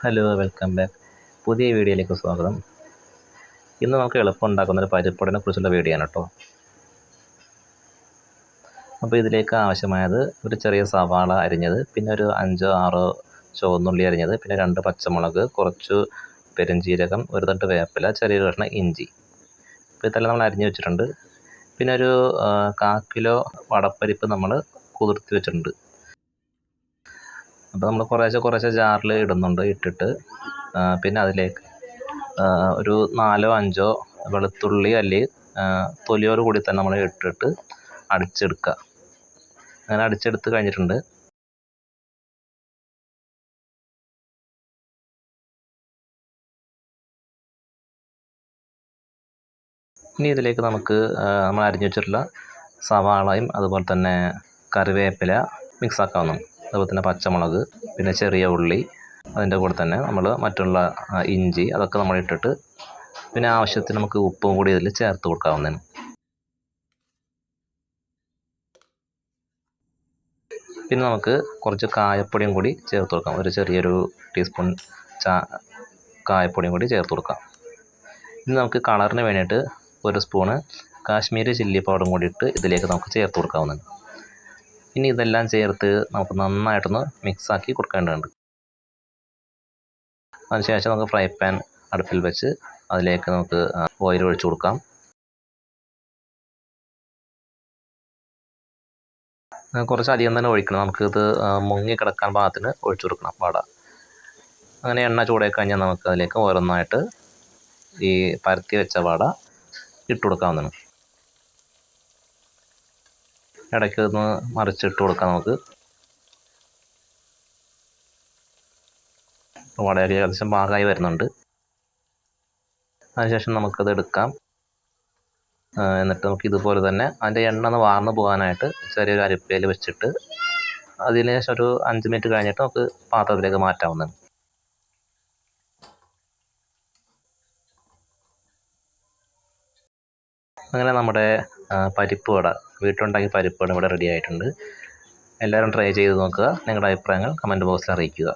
Hello, welcome back. പുതിയ വീഡിയോയിലേക്ക് സ്വാഗതം. ഇന്ന് നമുക്ക് എളുപ്പം ഉണ്ടാക്കുന്ന ഒരു പരിപ്പുവടനെ കുറിച്ചുള്ള വീഡിയോ ആണ് കേട്ടോ. അപ്പോൾ ഇതിലേക്ക് ആവശ്യമായത് ഒരു ചെറിയ സവാള അരിഞ്ഞത്, പിന്നെ ഒരു 5-6 ചുവന്നുള്ളി അരിഞ്ഞത്, പിന്നെ 2 പച്ചമുളക്, കുറച്ച് പെരുംജീരകം, ഒരു തണ്ട് വേപ്പില, ചെറിയൊരു കഷ്ണം ഇഞ്ചി. അപ്പോൾ ഇതെല്ലാം നമ്മൾ അരിഞ്ഞ് വെച്ചിട്ടുണ്ട്. പിന്നെ ഒരു 1/4 കിലോ വടപ്പരിപ്പ് നമ്മൾ കുതിർത്തി വെച്ചിട്ടുണ്ട്. അപ്പോൾ നമ്മൾ കുറേശ്ശെ ജാറിൽ ഇട്ടിട്ട് പിന്നെ അതിലേക്ക് ഒരു 4-5 വെളുത്തുള്ളി അല്ലെങ്കിൽ തൊലിയോട് കൂടി തന്നെ നമ്മൾ ഇട്ടിട്ട് അടിച്ചെടുക്കുക. അങ്ങനെ അടിച്ചെടുത്ത് കഴിഞ്ഞിട്ടുണ്ട്. ഇനി ഇതിലേക്ക് നമുക്ക് നമ്മൾ അരിഞ്ഞു വെച്ചിട്ടുള്ള സവാളയും അതുപോലെ തന്നെ കറിവേപ്പില മിക്സ് ആക്കാവുന്നതാണ്. അതുപോലെ തന്നെ പച്ചമുളക്, പിന്നെ ചെറിയ ഉള്ളി, അതിൻ്റെ കൂടെ തന്നെ നമ്മൾ മറ്റുള്ള ഇഞ്ചി, അതൊക്കെ നമ്മൾ ഇട്ടിട്ട് പിന്നെ ആവശ്യത്തിന് നമുക്ക് ഉപ്പും കൂടി ഇതിൽ ചേർത്ത് കൊടുക്കാവുന്നതാണ്. പിന്നെ നമുക്ക് കുറച്ച് കായപ്പൊടിയും കൂടി ചേർത്ത് കൊടുക്കാം. ഒരു ചെറിയൊരു ടീസ്പൂൺ കായപ്പൊടിയും കൂടി ചേർത്ത് കൊടുക്കാം. ഇനി നമുക്ക് കളറിന് വേണ്ടിയിട്ട് ഒരു സ്പൂണ് കാശ്മീരി ചില്ലി പൗഡറും കൂടി ഇട്ട് ഇതിലേക്ക് നമുക്ക് ചേർത്ത് കൊടുക്കാവുന്നതാണ്. ഇനി ഇതെല്ലാം ചേർത്ത് നമുക്ക് നന്നായിട്ടൊന്ന് മിക്സാക്കി കൊടുക്കേണ്ടതുണ്ട്. അതിനുശേഷം നമുക്ക് ഫ്രൈ പാൻ അടുപ്പിൽ വെച്ച് അതിലേക്ക് നമുക്ക് ഓയിൽ ഒഴിച്ചു കൊടുക്കാം. കുറച്ചധികം തന്നെ ഒഴിക്കണം. നമുക്കിത് മുങ്ങി കിടക്കാൻ പാകത്തിന് ഒഴിച്ചു കൊടുക്കണം വട. അങ്ങനെ എണ്ണ ചൂടായി കഴിഞ്ഞാൽ നമുക്ക് അതിലേക്ക് ഓരോന്നായിട്ട് ഈ പരത്തി വെച്ച വട ഇട്ട് കൊടുക്കാവുന്നതാണ്. ഇടയ്ക്ക് ഒന്ന് മറിച്ചിട്ട് കൊടുക്കാം. നമുക്ക് വട ഏകദേശം പാകമായി വരുന്നുണ്ട്. അതിനുശേഷം നമുക്കത് എടുക്കാം. എന്നിട്ട് നമുക്ക് ഇതുപോലെ തന്നെ അതിൻ്റെ എണ്ണ ഒന്ന് വാർന്നു പോകാനായിട്ട് ചെറിയൊരു അരിപ്പയിൽ വെച്ചിട്ട് അതിന് ശേഷം ഒരു 5 മിനിറ്റ് കഴിഞ്ഞിട്ട് നമുക്ക് പാത്രത്തിലേക്ക് മാറ്റാവുന്നതാണ്. അങ്ങനെ നമ്മുടെ പരിപ്പ് വട, വീട്ടിലുണ്ടാക്കിയ പരിപ്പ് വട ഇവിടെ റെഡി ആയിട്ടുണ്ട്. എല്ലാവരും ട്രൈ ചെയ്ത് നോക്കുക. നിങ്ങളുടെ അഭിപ്രായങ്ങൾ കമൻറ്റ് ബോക്സിൽ അറിയിക്കുക.